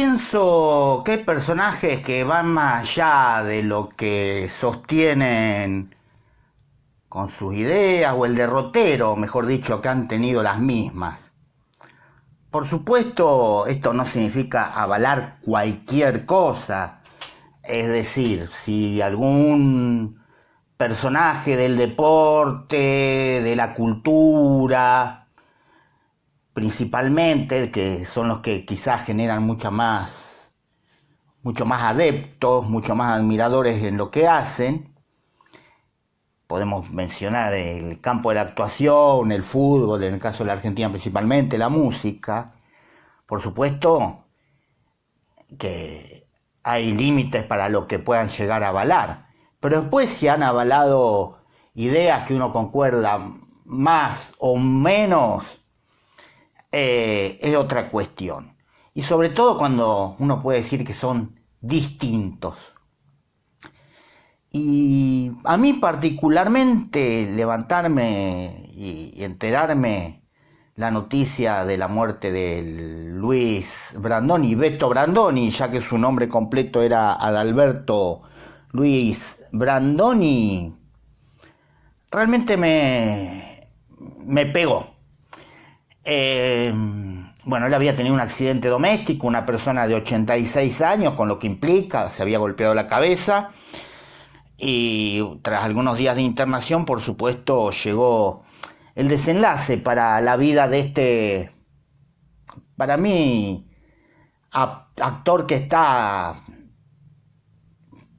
pienso que hay personajes que van más allá de lo que sostienen con sus ideas o el derrotero, mejor dicho, que han tenido las mismas. Por supuesto, esto no significa avalar cualquier cosa. Es decir, si algún personaje del deporte, de la cultura, principalmente, que son los que quizás generan mucho más adeptos, mucho más admiradores en lo que hacen. Podemos mencionar el campo de la actuación, el fútbol, en el caso de la Argentina principalmente, la música. Por supuesto que hay límites para lo que puedan llegar a avalar, pero después si han avalado ideas que uno concuerda más o menos, es otra cuestión. Y sobre todo cuando uno puede decir que son distintos. Y a mí particularmente levantarme y enterarme la noticia de la muerte de Luis Brandoni, Beto Brandoni, ya que su nombre completo era Adalberto Luis Brandoni, realmente me pegó. Bueno, él había tenido un accidente doméstico, una persona de 86 años, con lo que implica, se había golpeado la cabeza. Y tras algunos días de internación, por supuesto, llegó el desenlace para la vida de este, para mí, actor que está,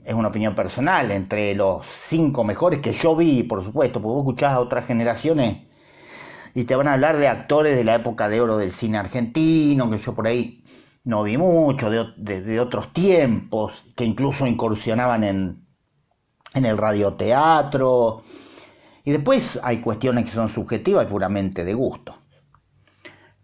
es una opinión personal, entre los 5 mejores que yo vi, por supuesto, porque vos escuchás a otras generaciones y te van a hablar de actores de la época de oro del cine argentino, que yo por ahí no vi mucho, de otros tiempos, que incluso incursionaban en el radioteatro. Y después hay cuestiones que son subjetivas y puramente de gusto.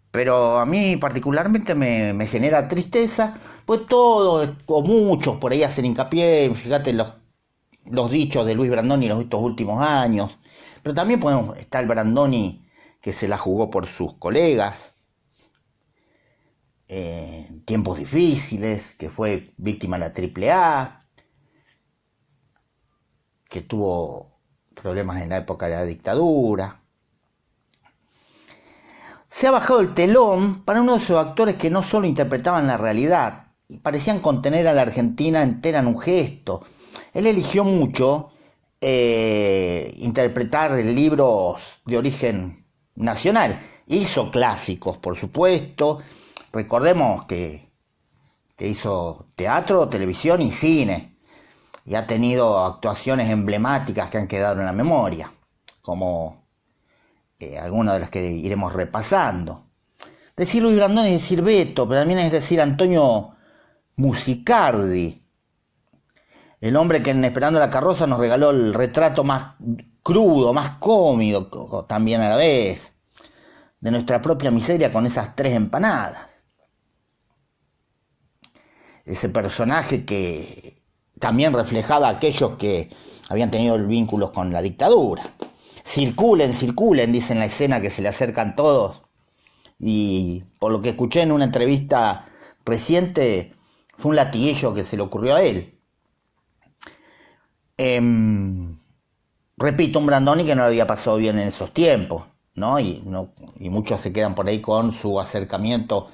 Pero a mí particularmente me genera tristeza, pues todos o muchos por ahí hacen hincapié, fíjate los dichos de Luis Brandoni en estos últimos años. Pero también podemos estar el Brandoni que se la jugó por sus colegas, tiempos difíciles, que fue víctima de la AAA, que tuvo problemas en la época de la dictadura. Se ha bajado el telón para uno de esos actores que no solo interpretaban la realidad y parecían contener a la Argentina entera en un gesto. Él eligió mucho interpretar libros de origen nacional. Hizo clásicos, por supuesto. Recordemos que hizo teatro, televisión y cine. Y ha tenido actuaciones emblemáticas que han quedado en la memoria, como algunas de las que iremos repasando. Decir Luis Brandoni es decir Beto, pero también es decir Antonio Musicardi, el hombre que en Esperando la carroza nos regaló el retrato más crudo, más cómico también a la vez, de nuestra propia miseria con esas 3 empanadas. Ese personaje que también reflejaba a aquellos que habían tenido vínculos con la dictadura. Circulen, circulen, dicen en la escena que se le acercan todos. Y por lo que escuché en una entrevista reciente, fue un latiguillo que se le ocurrió a él. Repito, un Brandoni que no lo había pasado bien en esos tiempos, ¿no? Y muchos se quedan por ahí con su acercamiento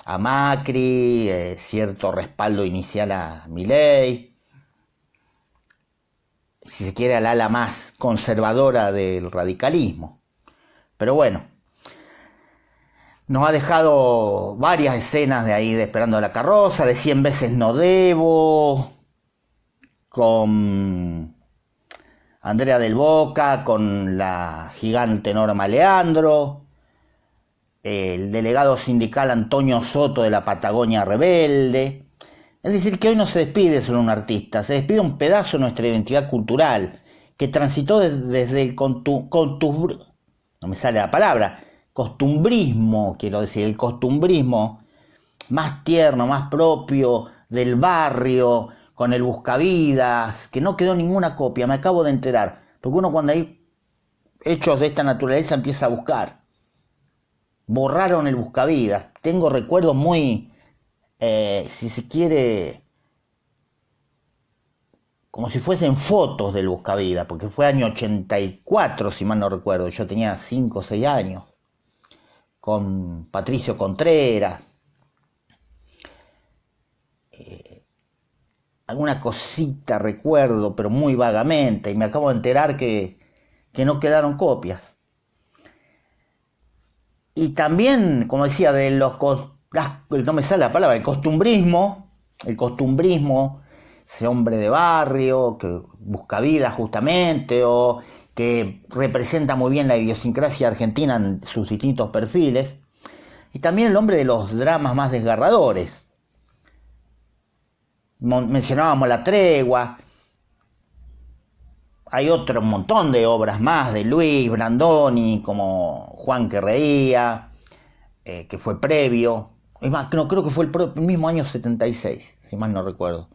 a Macri, cierto respaldo inicial a Milei, si se quiere al ala más conservadora del radicalismo. Pero bueno, nos ha dejado varias escenas de ahí de Esperando la carroza, de 100 veces no debo, con Andrea del Boca, con la gigante Norma Leandro, el delegado sindical Antonio Soto de la Patagonia Rebelde. Es decir, que hoy no se despide solo un artista, se despide un pedazo de nuestra identidad cultural, que transitó desde el no me sale la palabra, costumbrismo, quiero decir, el costumbrismo más tierno, más propio del barrio, con el buscavidas, que no quedó ninguna copia, me acabo de enterar, porque uno cuando hay hechos de esta naturaleza empieza a buscar. Borraron el buscavidas, tengo recuerdos muy si se quiere, como si fuesen fotos del Buscavida, porque fue año 84, si mal no recuerdo, yo tenía 5 o 6 años, con Patricio Contreras, alguna cosita recuerdo, pero muy vagamente, y me acabo de enterar que no quedaron copias. Y también, como decía, de no me sale la palabra, el costumbrismo, ese hombre de barrio que busca vida justamente, o que representa muy bien la idiosincrasia argentina en sus distintos perfiles, y también el hombre de los dramas más desgarradores. Mencionábamos La Tregua, hay otro montón de obras más de Luis Brandoni, como Juan que reía, que fue previo. Es más, no, creo que fue el mismo año 76, si mal no recuerdo.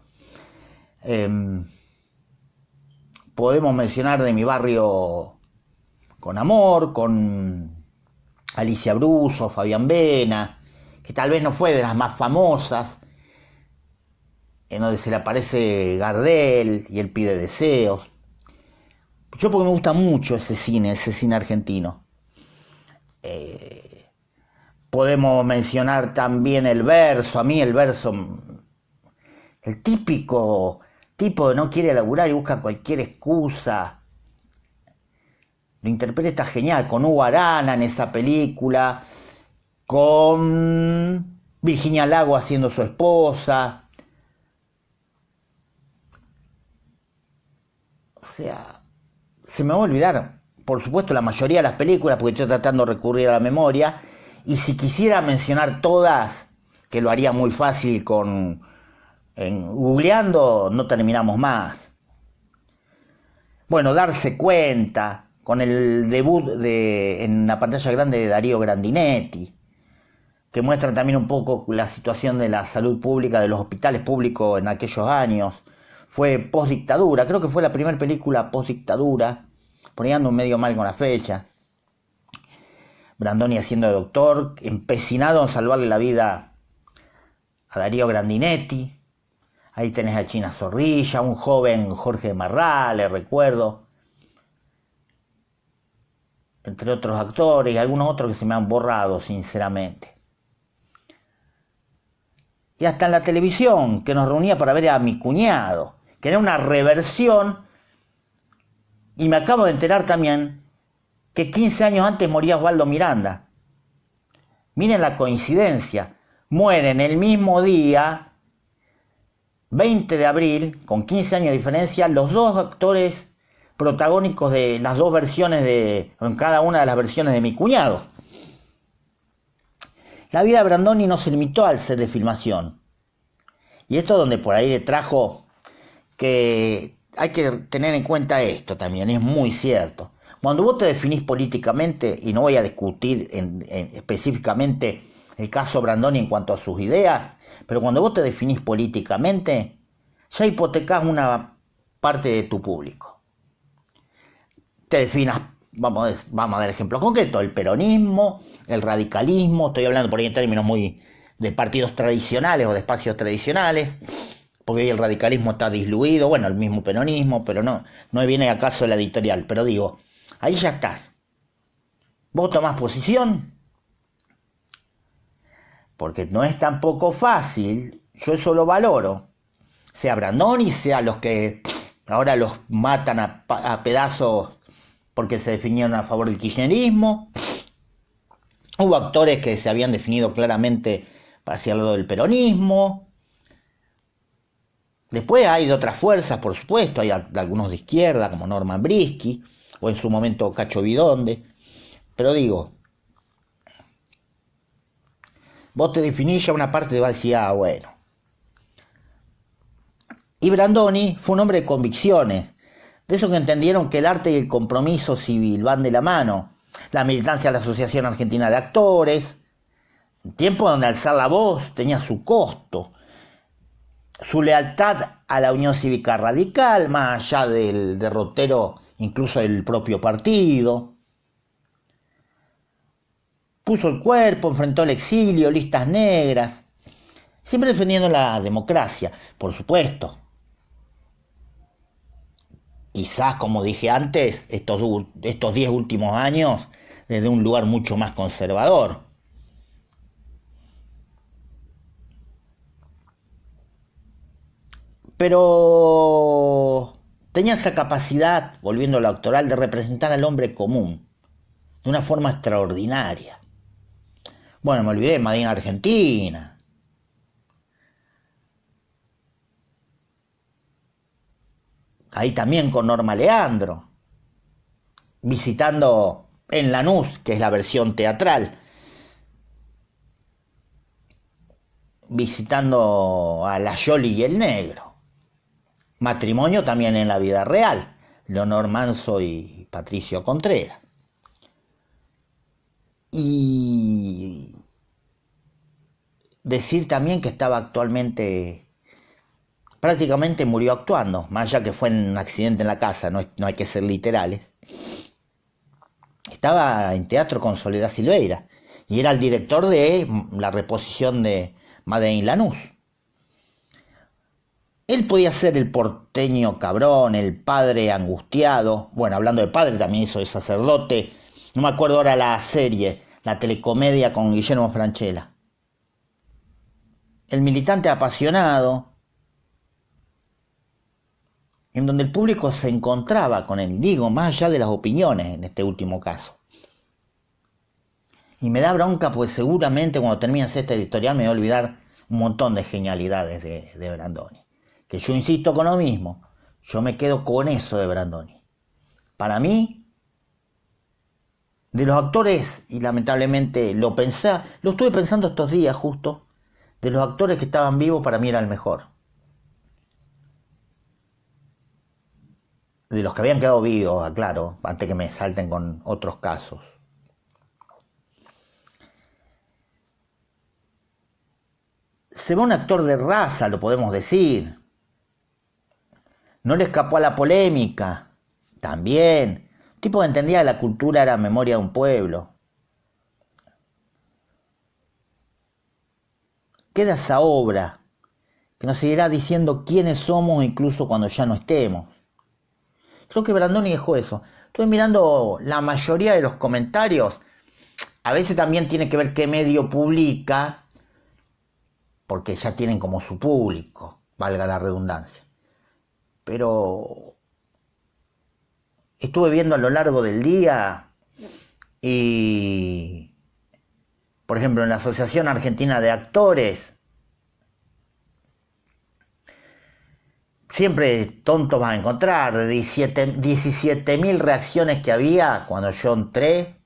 Podemos mencionar De mi barrio con amor, con Alicia Bruso, Fabián Vena, que tal vez no fue de las más famosas, en donde se le aparece Gardel y él pide deseos. Yo porque me gusta mucho ese cine argentino. Podemos mencionar también el verso. A mí el verso, el típico tipo que no quiere laburar y busca cualquier excusa, lo interpreta genial, con Hugo Arana en esa película, con Virginia Lago haciendo su esposa. O sea, se me va a olvidar, por supuesto, la mayoría de las películas, porque estoy tratando de recurrir a la memoria, y si quisiera mencionar todas, que lo haría muy fácil googleando, no terminamos más. Bueno, Darse cuenta, con el debut en la pantalla grande de Darío Grandinetti, que muestran también un poco la situación de la salud pública, de los hospitales públicos en aquellos años. Fue post-dictadura, creo que fue la primera película post-dictadura, poniendo un medio mal con la fecha. Brandoni haciendo de doctor, empecinado en salvarle la vida a Darío Grandinetti. Ahí tenés a China Zorrilla, un joven Jorge Marrale, recuerdo, entre otros actores y algunos otros que se me han borrado, sinceramente. Y hasta en la televisión, que nos reunía para ver a Mi cuñado, que era una reversión, y me acabo de enterar también que 15 años antes moría Osvaldo Miranda. Miren la coincidencia, mueren el mismo día, 20 de abril, con 15 años de diferencia, los dos actores protagónicos de las dos versiones en cada una de las versiones de Mi cuñado. La vida de Brandoni no se limitó al set de filmación. Y esto es donde por ahí le trajo que hay que tener en cuenta esto también, es muy cierto. Cuando vos te definís políticamente, y no voy a discutir específicamente el caso Brandoni en cuanto a sus ideas, pero cuando vos te definís políticamente, ya hipotecás una parte de tu público. Te definas, vamos a dar ejemplos concretos, el peronismo, el radicalismo, estoy hablando por ahí en términos muy de partidos tradicionales o de espacios tradicionales, porque hoy el radicalismo está disluido, bueno, el mismo peronismo, pero no viene a caso la editorial, pero digo, ahí ya estás. Vos tomás posición, porque no es tampoco fácil, yo eso lo valoro, sea Brandoni, sea los que ahora los matan a pedazos porque se definieron a favor del kirchnerismo. Hubo actores que se habían definido claramente hacia el lado del peronismo. Después hay de otras fuerzas, por supuesto, hay algunos de izquierda, como Norman Brisky, o en su momento Cacho Vidonde. Pero digo, vos te definís, ya una parte te va a decir, ah, bueno. Y Brandoni fue un hombre de convicciones, de esos que entendieron que el arte y el compromiso civil van de la mano. La militancia de la Asociación Argentina de Actores, un tiempo donde alzar la voz tenía su costo. Su lealtad a la Unión Cívica Radical, más allá del derrotero incluso del propio partido. Puso el cuerpo, enfrentó el exilio, listas negras. Siempre defendiendo la democracia, por supuesto. Quizás, como dije antes, estos 10 últimos años, desde un lugar mucho más conservador. Pero tenía esa capacidad, volviendo a lo actoral, de representar al hombre común de una forma extraordinaria. Bueno, me olvidé, Madrid, Argentina. Ahí también con Norma Leandro, visitando en Lanús, que es la versión teatral, visitando a la Yoli y el Negro. Matrimonio también en la vida real, Leonor Manso y Patricio Contreras. Y decir también que estaba actualmente, prácticamente murió actuando, más allá que fue en un accidente en la casa, no hay que ser literales. Estaba en teatro con Soledad Silveira y era el director de la reposición de Made in Lanús. Él podía ser el porteño cabrón, el padre angustiado. Bueno, hablando de padre, también hizo de sacerdote. No me acuerdo ahora la serie, la telecomedia con Guillermo Francella. El militante apasionado, en donde el público se encontraba con él, digo, más allá de las opiniones en este último caso. Y me da bronca, pues seguramente cuando termines esta editorial me voy a olvidar un montón de genialidades de Brandoni. Que yo insisto con lo mismo, yo me quedo con eso de Brandoni. Para mí, de los actores, y lamentablemente lo estuve pensando estos días justo, de los actores que estaban vivos, para mí era el mejor. De los que habían quedado vivos, aclaro, antes que me salten con otros casos. Se ve un actor de raza, lo podemos decir. No le escapó a la polémica, también. Un tipo que entendía que la cultura era memoria de un pueblo. Queda esa obra que nos seguirá diciendo quiénes somos incluso cuando ya no estemos. Creo que Brandoni dejó eso. Estuve mirando la mayoría de los comentarios. A veces también tiene que ver qué medio publica, porque ya tienen como su público, valga la redundancia. Pero estuve viendo a lo largo del día y, por ejemplo, en la Asociación Argentina de Actores, siempre tontos vas a encontrar, de 17.000 reacciones que había cuando yo entré,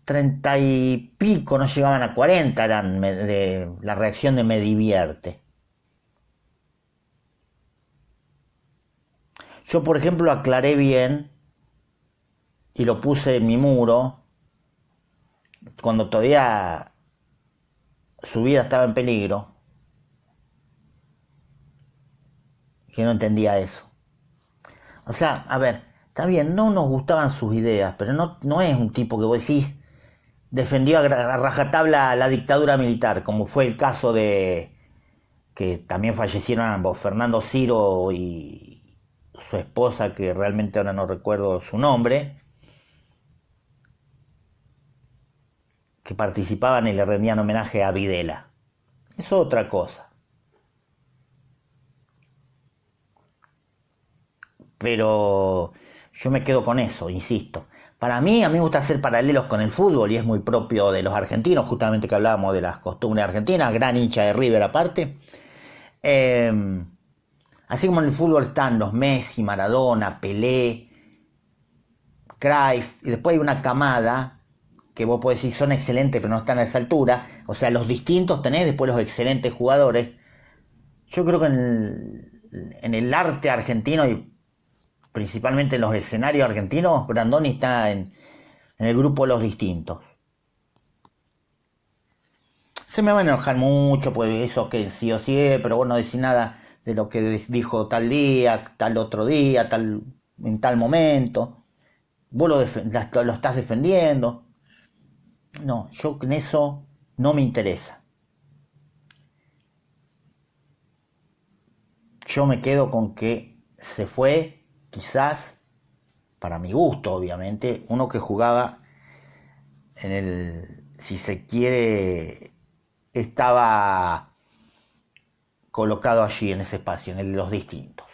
30 y pico, no llegaban a 40, eran de la reacción de Me Divierte. Yo, por ejemplo, aclaré bien y lo puse en mi muro cuando todavía su vida estaba en peligro, que no entendía eso. O sea, a ver, está bien, no nos gustaban sus ideas, pero no es un tipo que vos decís defendió a rajatabla la dictadura militar, como fue el caso de que también fallecieron ambos, Fernando Ciro y su esposa, que realmente ahora no recuerdo su nombre, que participaban y le rendían homenaje a Videla. Es otra cosa. Pero yo me quedo con eso, insisto. A mí me gusta hacer paralelos con el fútbol y es muy propio de los argentinos, justamente que hablábamos de las costumbres argentinas, gran hincha de River aparte. Así como en el fútbol están los Messi, Maradona, Pelé, Cruyff, y después hay una camada que vos podés decir son excelentes pero no están a esa altura, o sea, los distintos tenés después los excelentes jugadores. Yo creo que en el arte argentino y principalmente en los escenarios argentinos, Brandoni está en el grupo Los Distintos. Se me va a enojar mucho, pues eso que sí o sí, pero vos no decís nada de lo que dijo tal día, tal otro día, en tal momento. Vos lo estás defendiendo. No, yo en eso no me interesa. yo me quedo con que se fue, quizás, para mi gusto, obviamente, uno que jugaba en el, si se quiere, estaba colocado allí en ese espacio, en los distintos.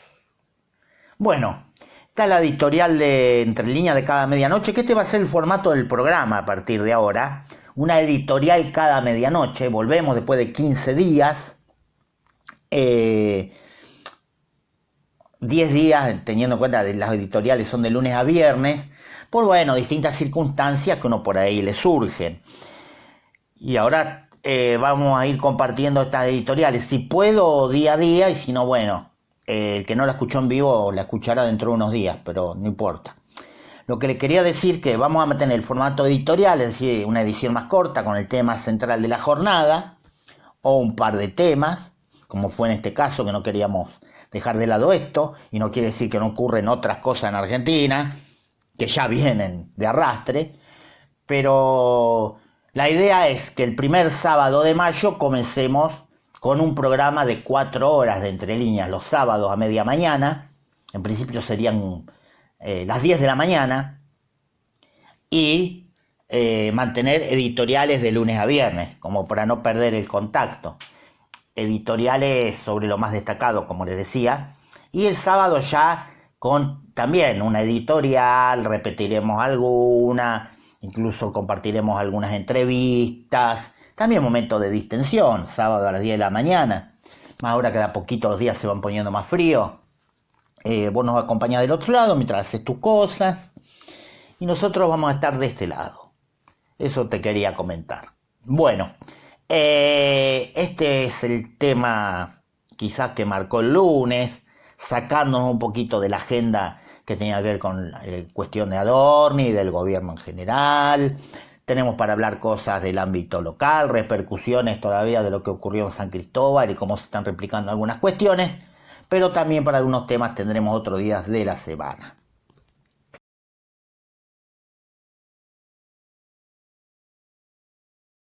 Bueno, está la editorial de Entre Líneas de cada medianoche, que este va a ser el formato del programa a partir de ahora. Una editorial cada medianoche, volvemos después de 15 días. 10 días, teniendo en cuenta que las editoriales son de lunes a viernes, por bueno, distintas circunstancias que uno por ahí le surgen. Y ahora vamos a ir compartiendo estas editoriales, si puedo día a día, y si no, bueno, el que no la escuchó en vivo la escuchará dentro de unos días, pero no importa. Lo que le quería decir que vamos a mantener el formato editorial, es decir, una edición más corta con el tema central de la jornada, o un par de temas, como fue en este caso, que no queríamos dejar de lado esto, y no quiere decir que no ocurren otras cosas en Argentina, que ya vienen de arrastre, pero la idea es que el primer sábado de mayo comencemos con un programa de 4 horas de Entre Líneas, los sábados a media mañana, en principio serían las 10 de la mañana, y mantener editoriales de lunes a viernes, como para no perder el contacto. Editoriales sobre lo más destacado, como les decía, y el sábado ya con también una editorial, repetiremos alguna, incluso compartiremos algunas entrevistas, también momento de distensión, sábado a las 10 de la mañana, más ahora que de a poquito los días se van poniendo más fríos. Vos nos acompañás del otro lado mientras haces tus cosas, y nosotros vamos a estar de este lado. Eso te quería comentar. Bueno, este es el tema quizás que marcó el lunes, sacándonos un poquito de la agenda que tenía que ver con la cuestión de Adorni, del gobierno en general. Tenemos para hablar cosas del ámbito local, repercusiones todavía de lo que ocurrió en San Cristóbal y cómo se están replicando algunas cuestiones, pero también para algunos temas tendremos otros días de la semana.